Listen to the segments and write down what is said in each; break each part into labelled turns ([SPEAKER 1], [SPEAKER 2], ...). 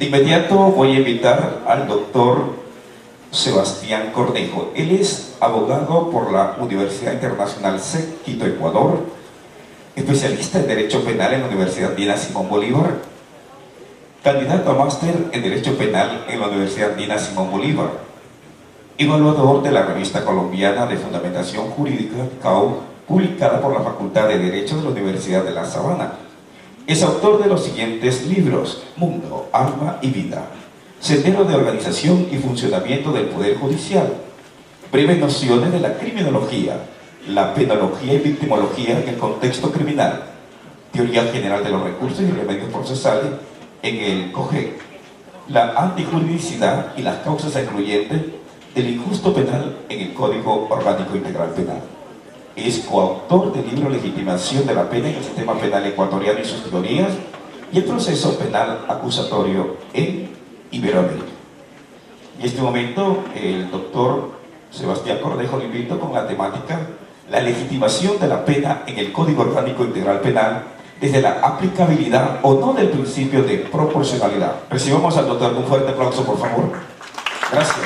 [SPEAKER 1] De inmediato voy a invitar al doctor Sebastián Cornejo. Él es abogado por la Universidad Internacional SEC, Quito, Ecuador, especialista en Derecho Penal en la Universidad Andina Simón Bolívar, candidato a máster en Derecho Penal en la Universidad Andina Simón Bolívar, evaluador de la Revista Colombiana de Fundamentación Jurídica, CAU, publicada por la Facultad de Derecho de la Universidad de La Sabana. Es autor de los siguientes libros: Mundo, Alma y Vida, Sendero de Organización y Funcionamiento del Poder Judicial, Breves Nociones de la Criminología, la Penología y Victimología en el Contexto Criminal, Teoría General de los Recursos y Remedios Procesales en el COGEC, la Antijuridicidad y las Causas Excluyentes del Injusto Penal en el Código Orgánico Integral Penal. Es coautor del libro Legitimación de la Pena en el Sistema Penal Ecuatoriano y sus teorías y el proceso penal acusatorio en Iberoamérica. En este momento, el doctor Sebastián Cornejo lo invito con la temática la legitimación de la pena en el Código Orgánico Integral Penal desde la aplicabilidad o no del principio de proporcionalidad. Recibamos al doctor un fuerte aplauso, por favor. Gracias.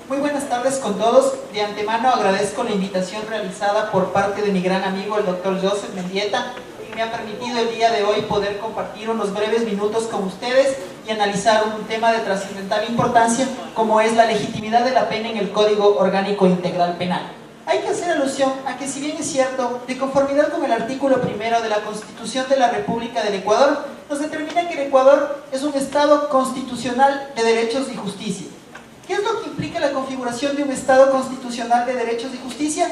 [SPEAKER 2] Muy buenas tardes con todos. De antemano agradezco la invitación realizada por parte de mi gran amigo, el doctor Joseph Mendieta, que me ha permitido el día de hoy poder compartir unos breves minutos con ustedes y analizar un tema de trascendental importancia como es la legitimidad de la pena en el Código Orgánico Integral Penal. Hay que hacer alusión a que, si bien es cierto, de conformidad con el artículo 1 de la Constitución de la República del Ecuador, nos determina que el Ecuador es un Estado constitucional de derechos y justicia. ¿Qué es lo que implica la configuración de un Estado constitucional de derechos y justicia?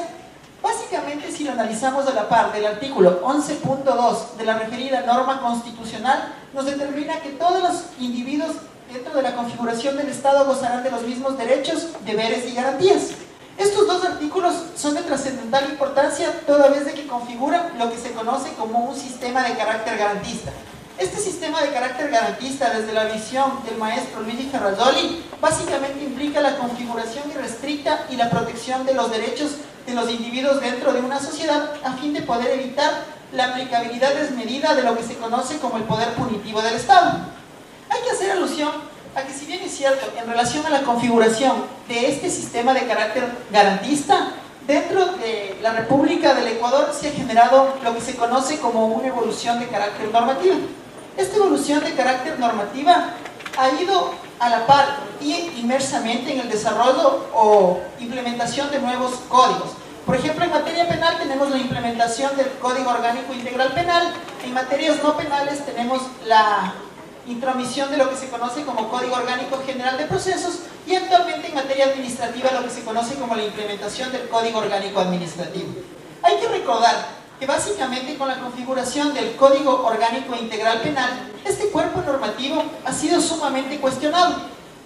[SPEAKER 2] Básicamente, si lo analizamos a la par del artículo 11.2 de la referida norma constitucional, nos determina que todos los individuos dentro de la configuración del Estado gozarán de los mismos derechos, deberes y garantías. Estos dos artículos son de trascendental importancia toda vez de que configuran lo que se conoce como un sistema de carácter garantista. Este sistema de carácter garantista, desde la visión del maestro Luigi Ferrajoli, básicamente implica la configuración irrestricta y la protección de los derechos de los individuos dentro de una sociedad a fin de poder evitar la aplicabilidad desmedida de lo que se conoce como el poder punitivo del Estado. Hay que hacer alusión a que, si bien es cierto, en relación a la configuración de este sistema de carácter garantista, dentro de la República del Ecuador se ha generado lo que se conoce como una evolución de carácter normativa. Esta evolución de carácter normativa ha ido a la par y inmersamente en el desarrollo o implementación de nuevos códigos. Por ejemplo, en materia penal tenemos la implementación del Código Orgánico Integral Penal. En materias no penales tenemos la intromisión de lo que se conoce como Código Orgánico General de Procesos, y actualmente en materia administrativa lo que se conoce como la implementación del Código Orgánico Administrativo. Hay que recordar que básicamente con la configuración del Código Orgánico Integral Penal, este cuerpo normativo ha sido sumamente cuestionado.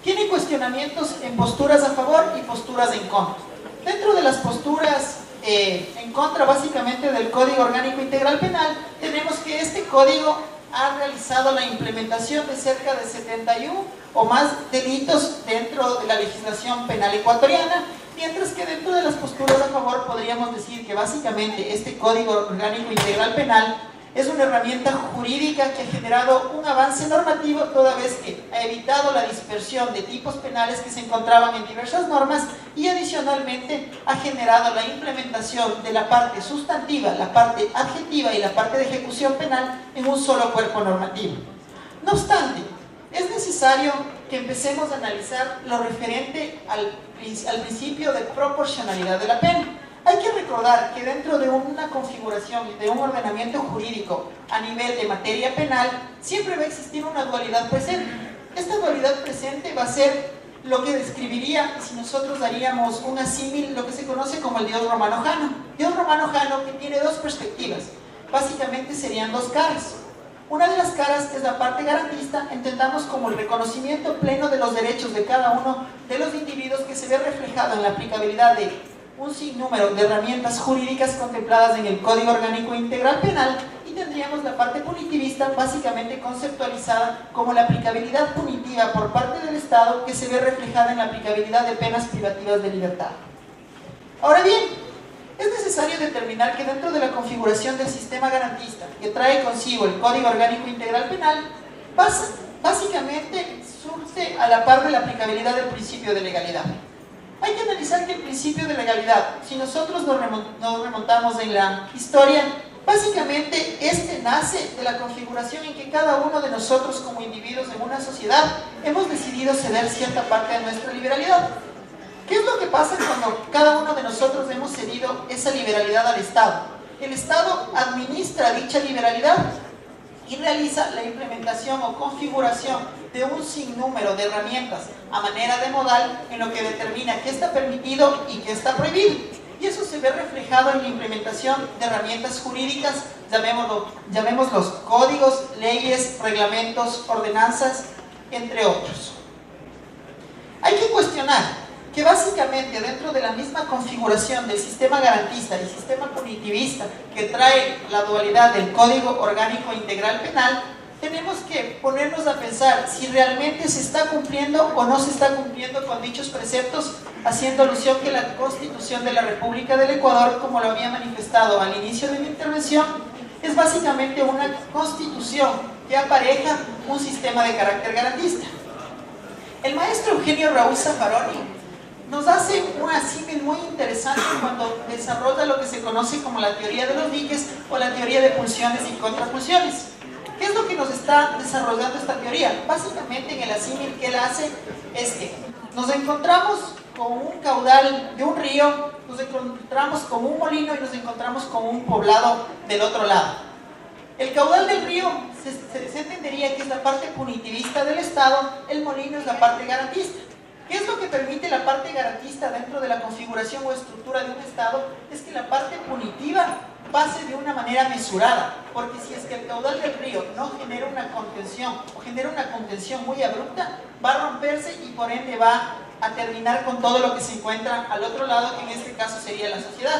[SPEAKER 2] Tiene cuestionamientos en posturas a favor y posturas en contra. Dentro de las posturas en contra básicamente del Código Orgánico Integral Penal, tenemos que este código ha realizado la implementación de cerca de 71 o más delitos dentro de la legislación penal ecuatoriana, mientras que dentro de las posturas a favor podríamos decir que básicamente este Código Orgánico Integral Penal es una herramienta jurídica que ha generado un avance normativo toda vez que ha evitado la dispersión de tipos penales que se encontraban en diversas normas y adicionalmente ha generado la implementación de la parte sustantiva, la parte adjetiva y la parte de ejecución penal en un solo cuerpo normativo. No obstante, es necesario que empecemos a analizar lo referente al principio de proporcionalidad de la pena. Hay que recordar que dentro de una configuración de un ordenamiento jurídico a nivel de materia penal, siempre va a existir una dualidad presente. Esta dualidad presente va a ser lo que describiría, si nosotros daríamos un asímil, lo que se conoce como el Dios romano Jano. Dios romano Jano, que tiene dos perspectivas, básicamente serían dos caras. Una de las caras es la parte garantista, entendamos como el reconocimiento pleno de los derechos de cada uno de los individuos, que se ve reflejado en la aplicabilidad de un sinnúmero de herramientas jurídicas contempladas en el Código Orgánico Integral Penal, y tendríamos la parte punitivista, básicamente conceptualizada como la aplicabilidad punitiva por parte del Estado, que se ve reflejada en la aplicabilidad de penas privativas de libertad. Ahora bien, Es necesario determinar que dentro de la configuración del sistema garantista que trae consigo el Código Orgánico Integral Penal, básicamente surge a la par de la aplicabilidad del principio de legalidad. Hay que analizar que el principio de legalidad, si nosotros nos remontamos en la historia, básicamente este nace de la configuración en que cada uno de nosotros como individuos en una sociedad hemos decidido ceder cierta parte de nuestra liberalidad. ¿Qué es lo que pasa cuando cada uno de nosotros hemos cedido esa liberalidad al Estado? El Estado administra dicha liberalidad y realiza la implementación o configuración de un sinnúmero de herramientas a manera de modal en lo que determina qué está permitido y qué está prohibido. Y eso se ve reflejado en la implementación de herramientas jurídicas, llamémoslos códigos, leyes, reglamentos, ordenanzas, entre otros. Hay que cuestionar que básicamente dentro de la misma configuración del sistema garantista y sistema punitivista que trae la dualidad del Código Orgánico Integral Penal, tenemos que ponernos a pensar si realmente se está cumpliendo o no se está cumpliendo con dichos preceptos, haciendo alusión que la Constitución de la República del Ecuador, como lo había manifestado al inicio de mi intervención, es básicamente una constitución que apareja un sistema de carácter garantista. El maestro Eugenio Raúl Zaffaroni nos hace un símil muy interesante cuando desarrolla lo que se conoce como la teoría de los diques o la teoría de pulsiones y contrapulsiones. ¿Qué es lo que nos está desarrollando esta teoría? Básicamente en el símil que él hace es que nos encontramos con un caudal de un río, nos encontramos con un molino y nos encontramos con un poblado del otro lado. El caudal del río se entendería que es la parte punitivista del Estado, el molino es la parte garantista. ¿Qué es lo que permite la parte garantista dentro de la configuración o estructura de un Estado? Es que la parte punitiva pase de una manera mesurada, porque si es que el caudal del río no genera una contención o genera una contención muy abrupta, va a romperse y por ende va a terminar con todo lo que se encuentra al otro lado, que en este caso sería la sociedad.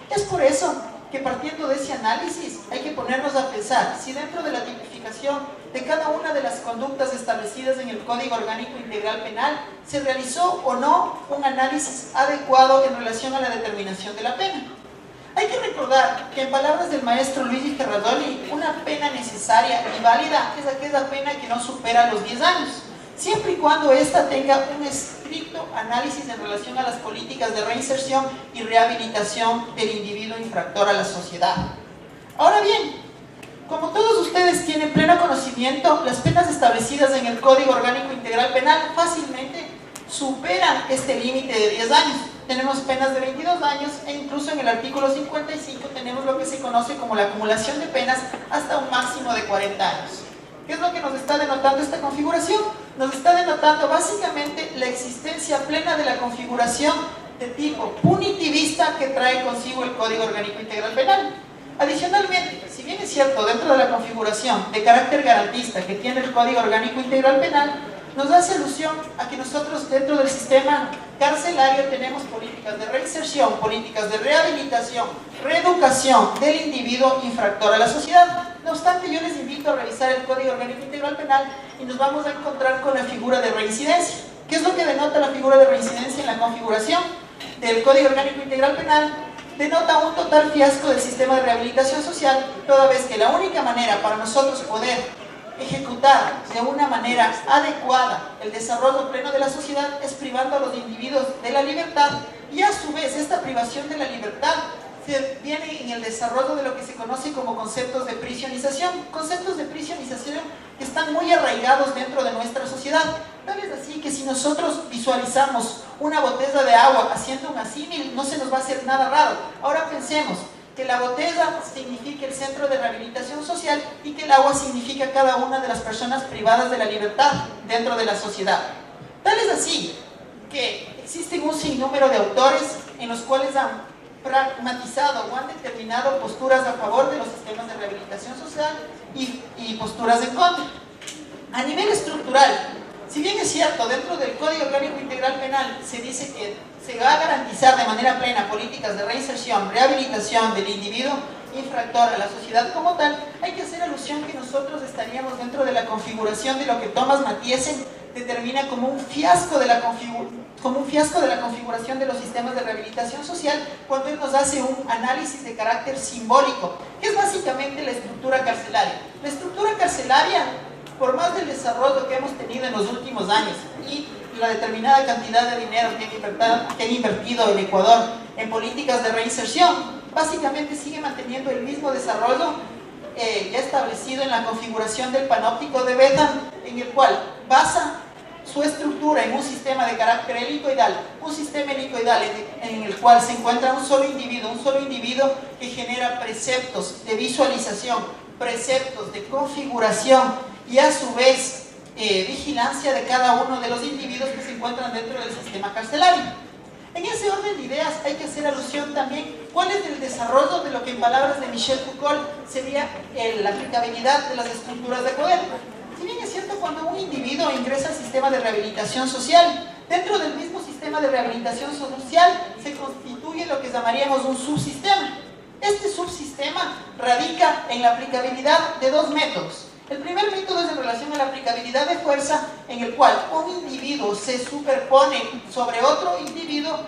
[SPEAKER 2] Es por eso que partiendo de ese análisis hay que ponernos a pensar si dentro de la tipificación de cada una de las conductas establecidas en el Código Orgánico Integral Penal se realizó o no un análisis adecuado en relación a la determinación de la pena. Hay que recordar que en palabras del maestro Luigi Ferradoli, una pena necesaria y válida es aquella pena que no supera los 10 años, siempre y cuando ésta tenga un estricto análisis en relación a las políticas de reinserción y rehabilitación del individuo infractor a la sociedad. Ahora bien, como todos ustedes tienen pleno conocimiento, las penas establecidas en el Código Orgánico Integral Penal fácilmente superan este límite de 10 años. Tenemos penas de 22 años e incluso en el artículo 55 tenemos lo que se conoce como la acumulación de penas hasta un máximo de 40 años. ¿Qué es lo que nos está denotando esta configuración? Nos está denotando básicamente la existencia plena de la configuración de tipo punitivista que trae consigo el Código Orgánico Integral Penal. Adicionalmente, si bien es cierto dentro de la configuración de carácter garantista que tiene el Código Orgánico Integral Penal, nos hace alusión a que nosotros dentro del sistema carcelario tenemos políticas de reinserción, políticas de rehabilitación, reeducación del individuo infractor a la sociedad. No obstante, yo les invito a revisar el Código Orgánico Integral Penal y nos vamos a encontrar con la figura de reincidencia. ¿Qué es lo que denota la figura de reincidencia en la configuración del Código Orgánico Integral Penal? Denota un total fiasco del sistema de rehabilitación social, toda vez que la única manera para nosotros poder ejecutar de una manera adecuada el desarrollo pleno de la sociedad es privando a los individuos de la libertad, y a su vez esta privación de la libertad se viene en el desarrollo de lo que se conoce como conceptos de prisionización que están muy arraigados dentro de nuestra sociedad. Tal es así que si nosotros visualizamos una botella de agua haciendo un asímil, no se nos va a hacer nada raro. Ahora pensemos que la botella significa el centro de rehabilitación social y que el agua significa cada una de las personas privadas de la libertad dentro de la sociedad. Tal es así que existen un sinnúmero de autores en los cuales han pragmatizado o han determinado posturas a favor de los sistemas de rehabilitación social y posturas en contra. A nivel estructural, si bien es cierto, dentro del Código Orgánico Integral Penal se dice que se va a garantizar de manera plena políticas de reinserción, rehabilitación del individuo infractor a la sociedad como tal, hay que hacer alusión que nosotros estaríamos dentro de la configuración de lo que Thomas Mathiesen determina como un fiasco de la configuración de los sistemas de rehabilitación social, cuando él nos hace un análisis de carácter simbólico, que es básicamente la estructura carcelaria. La estructura carcelaria, por más del desarrollo que hemos tenido en los últimos años y la determinada cantidad de dinero que ha invertido el Ecuador en políticas de reinserción, básicamente sigue manteniendo el mismo desarrollo ya establecido en la configuración del panóptico de Betham, en el cual basa su estructura en un sistema de carácter helicoidal, un sistema helicoidal en el cual se encuentra un solo individuo que genera preceptos de visualización, preceptos de configuración y a su vez vigilancia de cada uno de los individuos que se encuentran dentro del sistema carcelario. En ese orden de ideas hay que hacer alusión también cuál es el desarrollo de lo que en palabras de Michel Foucault sería la aplicabilidad de las estructuras de poder. Si bien es cierto, cuando un individuo ingresa al sistema de rehabilitación social, dentro del mismo sistema de rehabilitación social se constituye lo que llamaríamos un subsistema. Este subsistema radica en la aplicabilidad de dos métodos. El primer método es en relación a la aplicabilidad de fuerza, en el cual un individuo se superpone sobre otro individuo,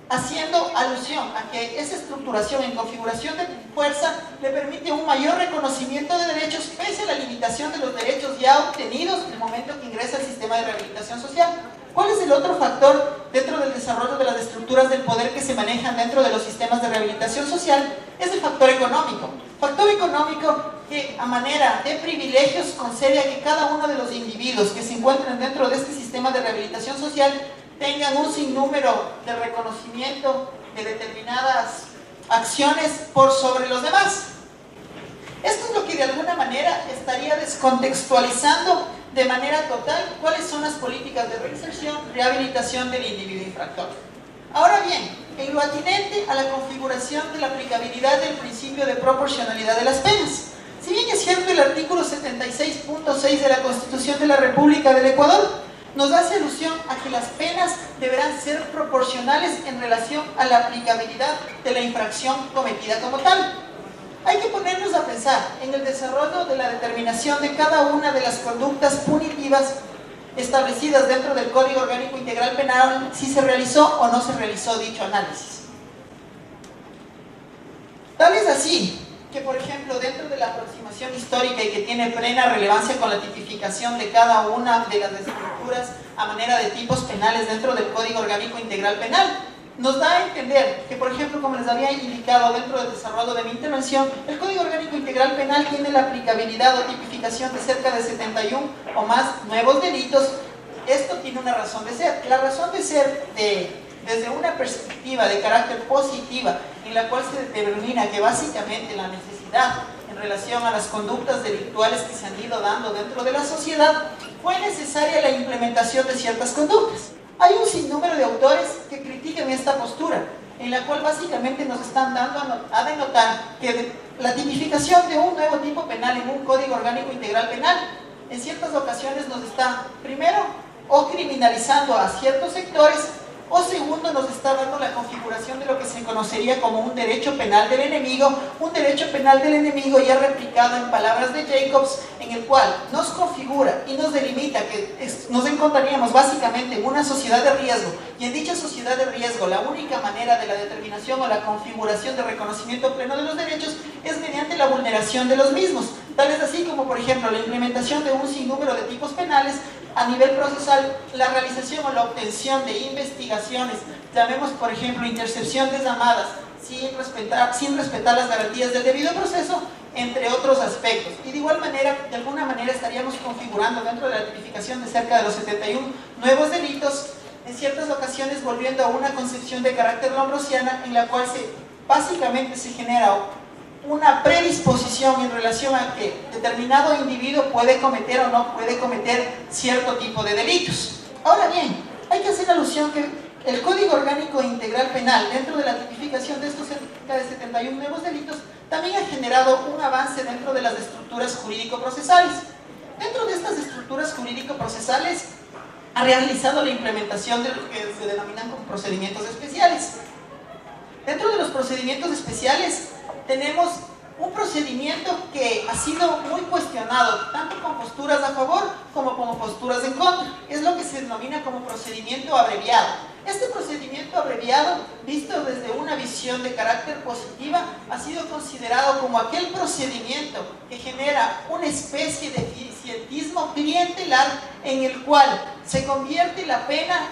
[SPEAKER 2] haciendo alusión a que esa estructuración en configuración de fuerza le permite un mayor reconocimiento de derechos pese a la limitación de los derechos ya obtenidos en el momento que ingresa al sistema de rehabilitación social. ¿Cuál es el otro factor dentro del desarrollo de las estructuras del poder que se manejan dentro de los sistemas de rehabilitación social? Es el factor económico. Factor económico que a manera de privilegios concede a que cada uno de los individuos que se encuentran dentro de este sistema de rehabilitación social tengan un sinnúmero de reconocimiento de determinadas acciones por sobre los demás. Esto es lo que de alguna manera estaría descontextualizando de manera total cuáles son las políticas de reinserción, rehabilitación del individuo infractor. Ahora bien, en lo atinente a la configuración de la aplicabilidad del principio de proporcionalidad de las penas. Si bien es cierto, el artículo 76.6 de la Constitución de la República del Ecuador nos hace alusión a que las penas deberán ser proporcionales en relación a la aplicabilidad de la infracción cometida como tal. Hay que ponernos a pensar en el desarrollo de la determinación de cada una de las conductas punitivas establecidas dentro del Código Orgánico Integral Penal, si se realizó o no se realizó dicho análisis. Tal es así que, por ejemplo, dentro de la aproximación histórica y que tiene plena relevancia con la tipificación de cada una de las estructuras a manera de tipos penales dentro del Código Orgánico Integral Penal, nos da a entender que, por ejemplo, como les había indicado dentro del desarrollo de mi intervención, el Código Orgánico Integral Penal tiene la aplicabilidad o tipificación de cerca de 71 o más nuevos delitos. Esto tiene una razón de ser. La razón de ser desde una perspectiva de carácter positiva, en la cual se determina que básicamente la necesidad en relación a las conductas delictuales que se han ido dando dentro de la sociedad, fue necesaria la implementación de ciertas conductas. Hay un sinnúmero de autores que critican esta postura, en la cual básicamente nos están dando a denotar que la tipificación de un nuevo tipo penal en un Código Orgánico Integral Penal, en ciertas ocasiones nos está, primero, o criminalizando a ciertos sectores, o segundo, nos está dando la configuración de lo que se conocería como un derecho penal del enemigo, ya replicado en palabras de Jacobs, en el cual nos configura y nos delimita que nos encontraríamos básicamente en una sociedad de riesgo, y en dicha sociedad de riesgo la única manera de la determinación o la configuración de reconocimiento pleno de los derechos es mediante la vulneración de los mismos. Tal es así como, por ejemplo, la implementación de un sinnúmero de tipos penales a nivel procesal, la realización o la obtención de investigaciones, llamemos por ejemplo intercepción de llamadas, sin respetar las garantías del debido proceso, entre otros aspectos. Y de igual manera, de alguna manera estaríamos configurando dentro de la tipificación de cerca de los 71 nuevos delitos, en ciertas ocasiones volviendo a una concepción de carácter lombrosiana, en la cual básicamente se genera una predisposición en relación a que determinado individuo puede cometer o no puede cometer cierto tipo de delitos. Ahora bien, hay que hacer alusión que el Código Orgánico Integral Penal, dentro de la tipificación de estos cerca de 71 nuevos delitos, también ha generado un avance dentro de las estructuras jurídico-procesales. Dentro de estas estructuras jurídico-procesales ha realizado la implementación de lo que se denominan como procedimientos especiales. Dentro de los procedimientos especiales tenemos un procedimiento que ha sido muy cuestionado, tanto con posturas a favor como con posturas en contra. Es lo que se denomina como procedimiento abreviado. Este procedimiento abreviado, visto desde una visión de carácter positiva, ha sido considerado como aquel procedimiento que genera una especie de eficientismo clientelar en el cual se convierte la pena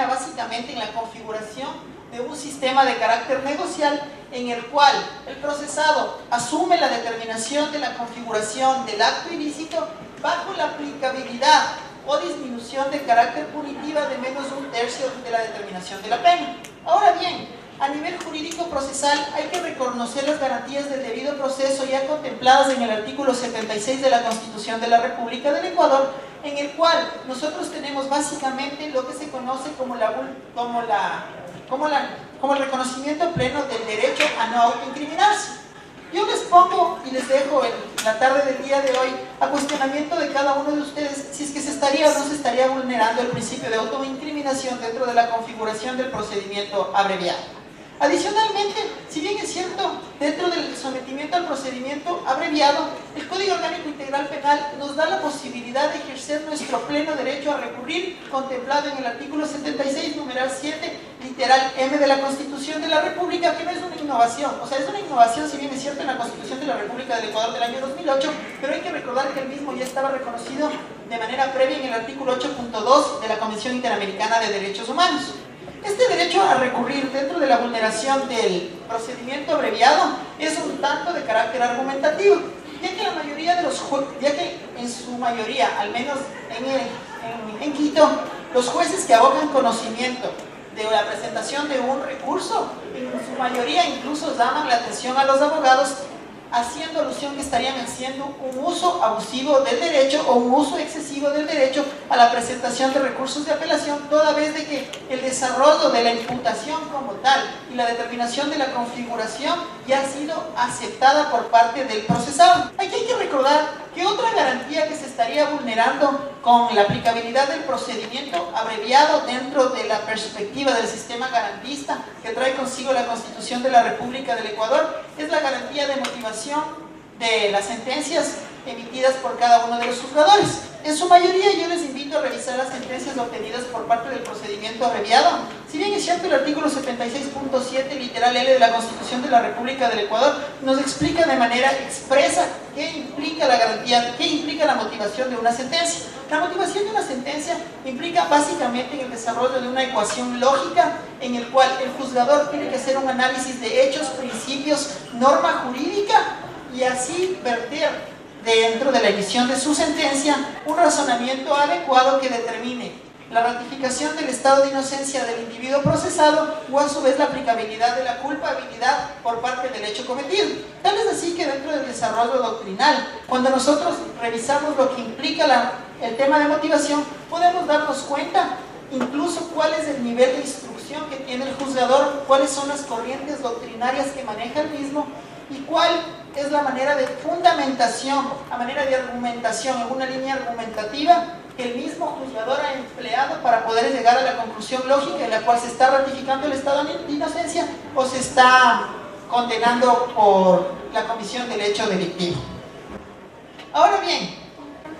[SPEAKER 2] básicamente en la configuración de un sistema de carácter negocial en el cual el procesado asume la determinación de la configuración del acto ilícito bajo la aplicabilidad o disminución de carácter punitiva de menos de un tercio de la determinación de la pena. Ahora bien, a nivel jurídico procesal hay que reconocer las garantías del debido proceso ya contempladas en el artículo 76 de la Constitución de la República del Ecuador, en el cual nosotros tenemos básicamente lo que se conoce como el reconocimiento pleno del derecho a no autoincriminarse. Yo les pongo y les dejo en la tarde del día de hoy a cuestionamiento de cada uno de ustedes si es que se estaría o no se estaría vulnerando el principio de autoincriminación dentro de la configuración del procedimiento abreviado. Adicionalmente, si bien es cierto, dentro del sometimiento al procedimiento abreviado, el Código Orgánico Integral Penal nos da la posibilidad de ejercer nuestro pleno derecho a recurrir, contemplado en el artículo 76, numeral 7, literal M de la Constitución de la República, que no es una innovación. O sea, es una innovación, si bien es cierto, en la Constitución de la República del Ecuador del año 2008, pero hay que recordar que el mismo ya estaba reconocido de manera previa en el artículo 8.2 de la Convención Interamericana de Derechos Humanos. Este derecho a recurrir dentro de la vulneración del procedimiento abreviado es un tanto de carácter argumentativo, ya que en su mayoría, al menos en Quito, los jueces que abocan conocimiento de la presentación de un recurso, en su mayoría incluso llaman la atención a los abogados, haciendo alusión que estarían haciendo un uso abusivo del derecho o un uso excesivo del derecho a la presentación de recursos de apelación, toda vez de que el desarrollo de la imputación como tal y la determinación de la configuración ya ha sido aceptada por parte del procesado. Aquí hay que recordar que otra garantía que se estaría vulnerando con la aplicabilidad del procedimiento abreviado dentro de la perspectiva del sistema garantista que trae consigo la Constitución de la República del Ecuador es la garantía de motivación de las sentencias emitidas por cada uno de los juzgadores. En su mayoría yo les invito a revisar las sentencias obtenidas por parte del procedimiento abreviado. Si bien es cierto, el artículo 76.7 literal L de la Constitución de la República del Ecuador nos explica de manera expresa qué implica la garantía, qué implica la motivación de una sentencia. La motivación de una sentencia implica básicamente en el desarrollo de una ecuación lógica en el cual el juzgador tiene que hacer un análisis de hechos, principios, norma jurídica y así verter dentro de la emisión de su sentencia un razonamiento adecuado que determine la ratificación del estado de inocencia del individuo procesado o a su vez la aplicabilidad de la culpabilidad por parte del hecho cometido. Tal es así que dentro del desarrollo doctrinal, cuando nosotros revisamos lo que implica el tema de motivación, podemos darnos cuenta incluso cuál es el nivel de instrucción que tiene el juzgador, cuáles son las corrientes doctrinarias que maneja el mismo y cuál es la manera de fundamentación, la manera de argumentación, en una línea argumentativa que el mismo juzgador ha empleado para poder llegar a la conclusión lógica en la cual se está ratificando el estado de inocencia o se está condenando por la comisión del hecho delictivo. Ahora bien,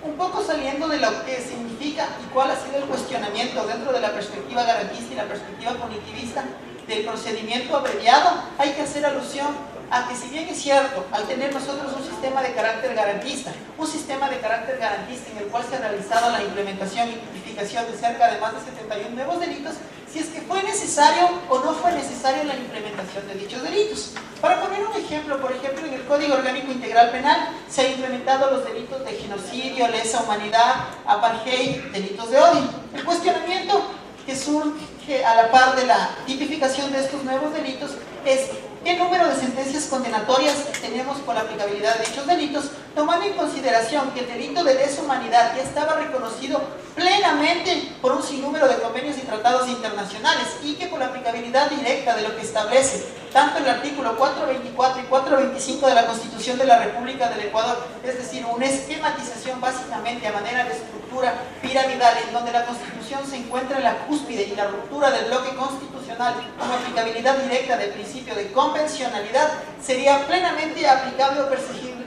[SPEAKER 2] un poco saliendo de lo que significa y cuál ha sido el cuestionamiento dentro de la perspectiva garantista y la perspectiva punitivista del procedimiento abreviado, hay que hacer alusión a que, si bien es cierto, al tener nosotros un sistema de carácter garantista en el cual se ha realizado la implementación y tipificación de cerca de más de 71 nuevos delitos, si es que fue necesario o no fue necesario la implementación de dichos delitos. Para poner un ejemplo, por ejemplo, en el Código Orgánico Integral Penal se han implementado los delitos de genocidio, lesa humanidad, apartheid, delitos de odio. El cuestionamiento que surge a la par de la tipificación de estos nuevos delitos es qué número de sentencias condenatorias tenemos por la aplicabilidad de dichos delitos, tomando en consideración que el delito de lesa humanidad ya estaba reconocido plenamente por un sinnúmero de convenios y tratados internacionales y que por la aplicabilidad directa de lo que establece tanto el artículo 424 y 425 de la Constitución de la República del Ecuador, es decir, una esquematización básicamente a manera de estructura piramidal, en donde la Constitución se encuentra en la cúspide y la ruptura del bloque constitucional con aplicabilidad directa del principio de convencionalidad, sería plenamente aplicable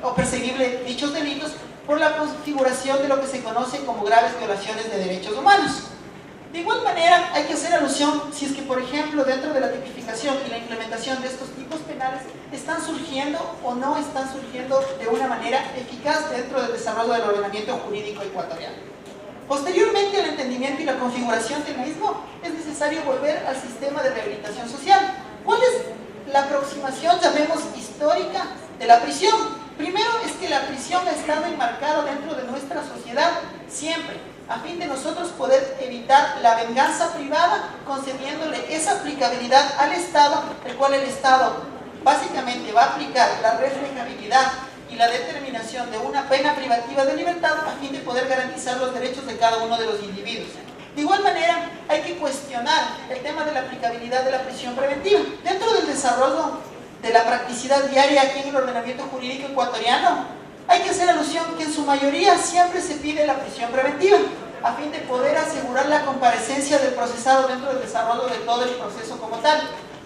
[SPEAKER 2] o perseguible dichos delitos por la configuración de lo que se conoce como graves violaciones de derechos humanos. De igual manera, hay que hacer alusión si es que, por ejemplo, dentro de la tipificación y la implementación de estos tipos penales están surgiendo o no están surgiendo de una manera eficaz dentro del desarrollo del ordenamiento jurídico ecuatoriano. Posteriormente al entendimiento y la configuración del mismo, es necesario volver al sistema de rehabilitación social. ¿Cuál es la aproximación, llamemos, histórica de la prisión? Primero es que la prisión ha estado enmarcada dentro de nuestra sociedad siempre, a fin de nosotros poder evitar la venganza privada, concediéndole esa aplicabilidad al Estado, el cual el Estado básicamente va a aplicar la reflejabilidad y la determinación de una pena privativa de libertad a fin de poder garantizar los derechos de cada uno de los individuos. De igual manera, hay que cuestionar el tema de la aplicabilidad de la prisión preventiva. Dentro del desarrollo de la practicidad diaria aquí en el ordenamiento jurídico ecuatoriano, hay que hacer alusión que en su mayoría siempre se pide la prisión preventiva, a fin de poder asegurar la comparecencia del procesado dentro del desarrollo de todo el proceso como tal.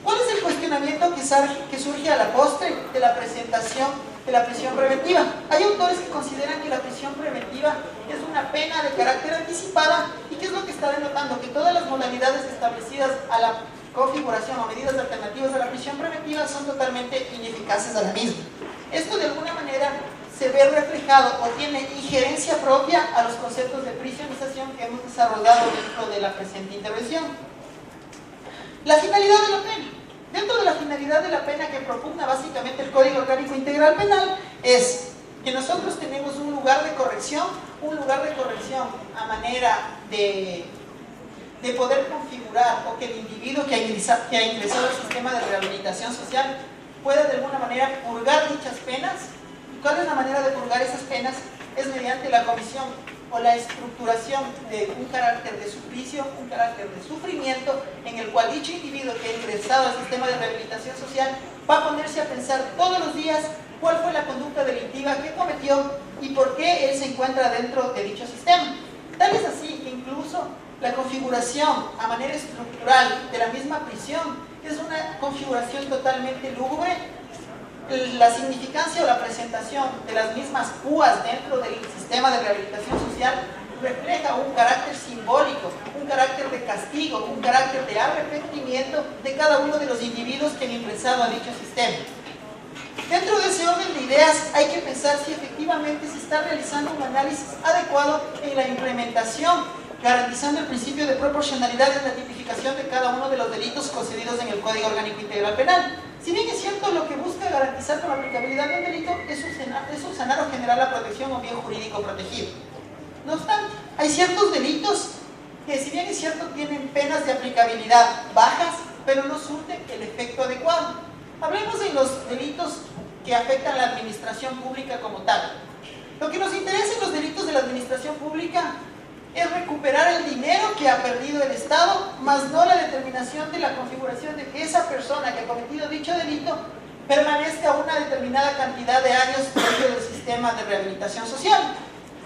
[SPEAKER 2] ¿Cuál es el cuestionamiento que surge a la postre de la presentación de la prisión preventiva? Hay autores que consideran que la prisión preventiva es una pena de carácter anticipada. ¿Y qué es lo que está denotando? Que todas las modalidades establecidas a la configuración o medidas alternativas a la prisión preventiva son totalmente ineficaces a la misma. Esto de alguna manera se ve reflejado o tiene injerencia propia a los conceptos de prisionización que hemos desarrollado dentro de la presente intervención. La finalidad de la pena. Dentro de la finalidad de la pena que propugna básicamente el Código Orgánico Integral Penal es que nosotros tenemos un lugar de corrección a manera de poder configurar o que el individuo que ha ingresado al sistema de rehabilitación social pueda de alguna manera purgar dichas penas. ¿Cuál es la manera de purgar esas penas? Es mediante la comisión o la estructuración de un carácter de suplicio, un carácter de sufrimiento, en el cual dicho individuo que ha ingresado al sistema de rehabilitación social va a ponerse a pensar todos los días cuál fue la conducta delictiva que cometió y por qué él se encuentra dentro de dicho sistema. Tal es así que incluso la configuración a manera estructural de la misma prisión es una configuración totalmente lúgubre. La significancia o la presentación de las mismas púas dentro del sistema de rehabilitación social refleja un carácter simbólico, un carácter de castigo, un carácter de arrepentimiento de cada uno de los individuos que han ingresado a dicho sistema. Dentro de ese orden de ideas hay que pensar si efectivamente se está realizando un análisis adecuado en la implementación, garantizando el principio de proporcionalidad en la tipificación de cada uno de los delitos concedidos en el Código Orgánico Integral Penal. Si bien es cierto, lo que busca garantizar con la aplicabilidad de un delito es subsanar o generar la protección o bien jurídico protegido. No obstante, hay ciertos delitos que, si bien es cierto, tienen penas de aplicabilidad bajas, pero no surten el efecto adecuado. Hablemos de los delitos que afectan a la administración pública como tal. Lo que nos interesa en los delitos de la administración pública es recuperar el dinero que ha perdido el Estado, más no la determinación de la configuración de que esa persona que ha cometido dicho delito permanezca una determinada cantidad de años dentro del sistema de rehabilitación social.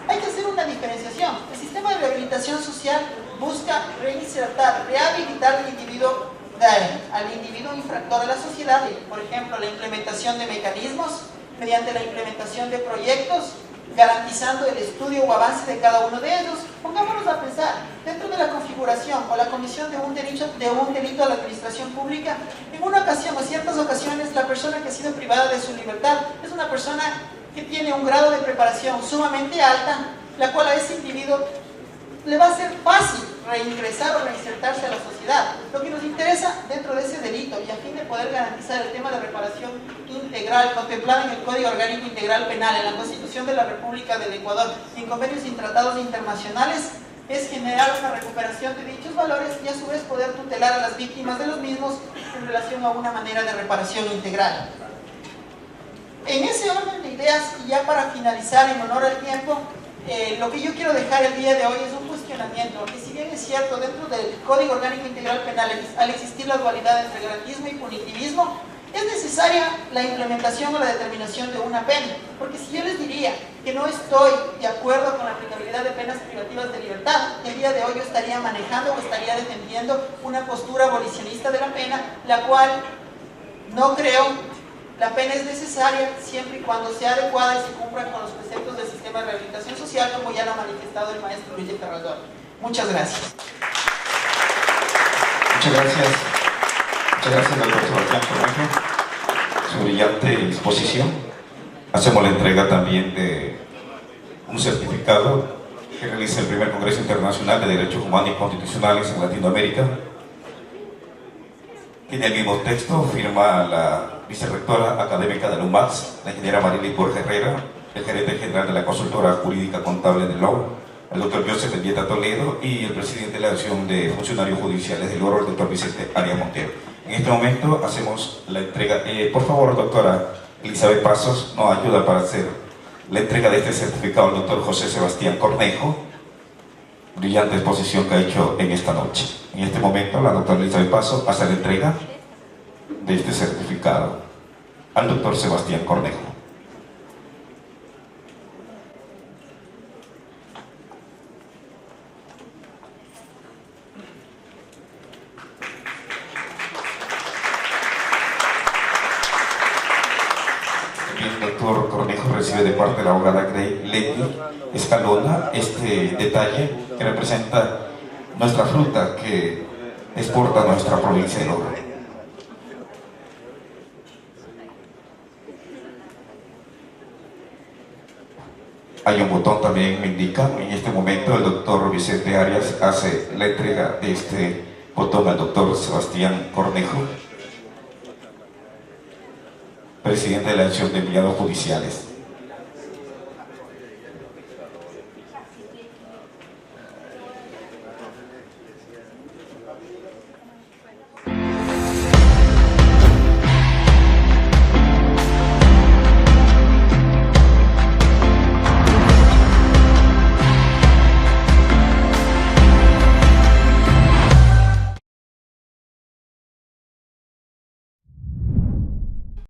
[SPEAKER 2] Hay que hacer una diferenciación. El sistema de rehabilitación social busca reinsertar, rehabilitar al individuo infractor a la sociedad, por ejemplo, la implementación de mecanismos, mediante la implementación de proyectos, garantizando el estudio o avance de cada uno de ellos. Pongámonos a pensar, dentro de la configuración o la comisión de un delito a la administración pública, en una ocasión o ciertas ocasiones la persona que ha sido privada de su libertad es una persona que tiene un grado de preparación sumamente alta, la cual a ese individuo le va a ser fácil reingresar o reinsertarse a la sociedad. Lo que nos interesa dentro de ese delito y a fin de poder garantizar el tema de reparación integral contemplado en el Código Orgánico Integral Penal, en la Constitución de la República del Ecuador y en convenios y tratados internacionales, es generar una recuperación de dichos valores y a su vez poder tutelar a las víctimas de los mismos en relación a una manera de reparación integral. En ese orden de ideas, y ya para finalizar en honor al tiempo, lo que yo quiero dejar el día de hoy es un cuestionamiento, que si bien es cierto, dentro del Código Orgánico Integral Penal, al existir la dualidad entre garantismo y punitivismo, ¿Es necesaria la implementación o la determinación de una pena? Porque si yo les diría que no estoy de acuerdo con la aplicabilidad de penas privativas de libertad, el día de hoy yo estaría manejando o estaría defendiendo una postura abolicionista de la pena, la cual no creo. La pena es necesaria siempre y cuando sea adecuada y se cumpla con los preceptos del sistema de rehabilitación social, como ya lo ha manifestado el maestro Luis de Ferrador. Muchas gracias.
[SPEAKER 1] Muchas gracias. Muchas gracias, doctor Sebastián Cornejo, su brillante exposición. Hacemos la entrega también de un certificado que realiza el primer Congreso Internacional de Derechos Humanos y Constitucionales en Latinoamérica. En el mismo texto firma la vicerrectora académica de la UMAX, la ingeniera Marilis Borja Herrera, el gerente general de la consultora jurídica contable de LOU, el doctor Joseph Mendieta Toledo y el presidente de la Asociación de Funcionarios Judiciales del Oro, el doctor Vicente Arias Montero. En este momento hacemos la entrega. Por favor, doctora Elizabeth Pasos, nos ayuda para hacer la entrega de este certificado al doctor José Sebastián Cornejo. Brillante exposición que ha hecho en esta noche. En este momento, la doctora Elizabeth Pasos hace la entrega de este certificado al doctor Sebastián Cornejo. El doctor Cornejo recibe de parte de la abogada Leti Escalona este detalle que representa nuestra fruta que exporta nuestra provincia de Oro. Hay un botón también, me indica, en este momento el doctor Vicente Arias hace la entrega de este botón al doctor Sebastián Cornejo, presidente de la Asociación de Empleados Judiciales.